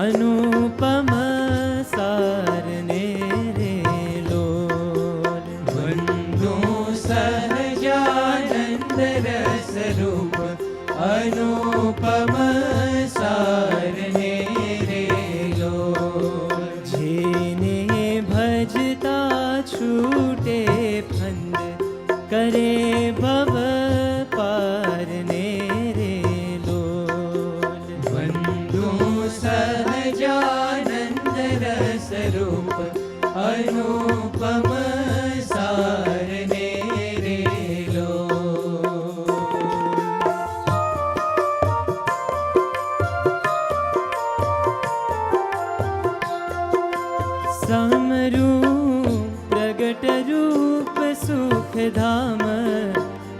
अनुपम सारने रे लोल। वंदो सहजानंद रस रूप अनुपम सारने रे लोल। जेने भजता छूटे फंद करे भव पारने रे लोल। वंदो सहजानंद रस रूप अनुपम सारने रे लोल। समरूप प्रगट रूप सुख धाम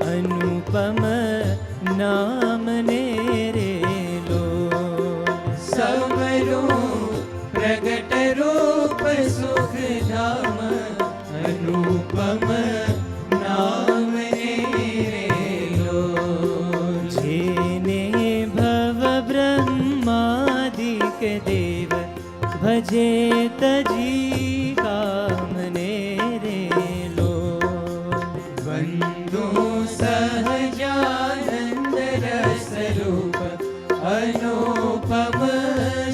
अनुपम नाम ने रे लोल। समरूप प्रगट रूप सुख धाम अनुपम नाम ने रे लोल। जेने भव ब्रह्मादिक देव भजे तजी कामने रे लोल। वंदो सहजानंद रस रूप अनुपम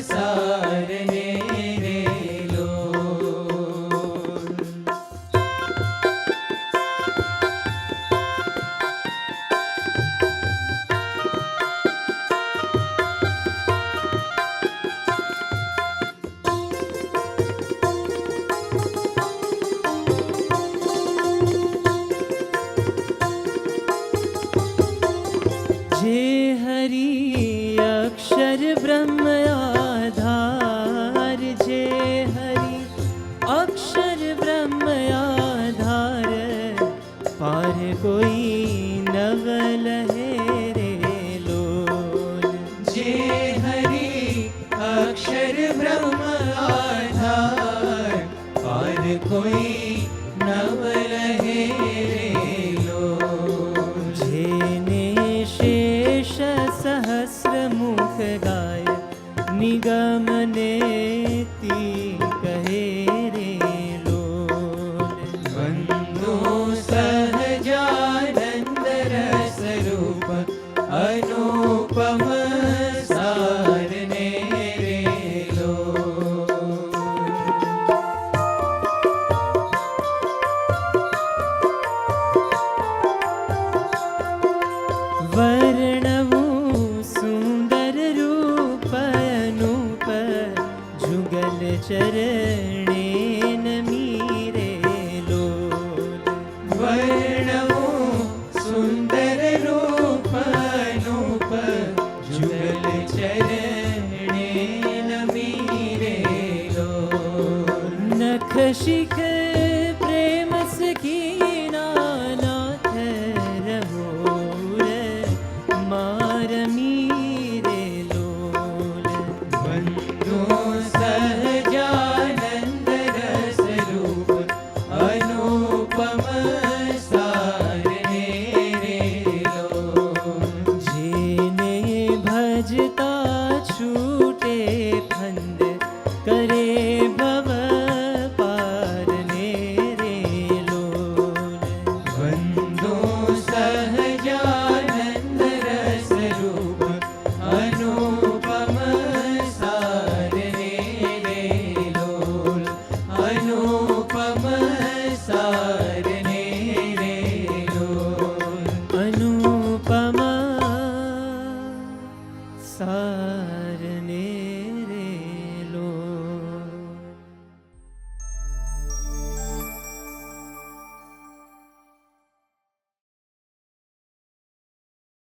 सारने रे लोल। जे हरि अक्षर ब्रह्म आधार। जे हरि अक्षर ब्रह्म आधार। पार कोई नवल है रे लोल। जे हरि अक्षर ब्रह्म आधार। पार कोई नवल है रे लोल। जेने शेष सहस्र मुख गाय निगम नेति कहे रे लोल। वंदो सहजानंद रस रूप अनुपम सारने रे लोल। वर्णवु सुंदर रूप अनूप जुगल चरणे मीरे लोल। वर्णवो सुंदर रूप अनूप जुगल चरणे मीरे लोल। नख शिख प्रेम सकीना नाथ रघुर मार मीरे लोल। वंदो सहजानंद रस रूप अनुपम सारने रे लोल। जेने भजता छूटे फंद करे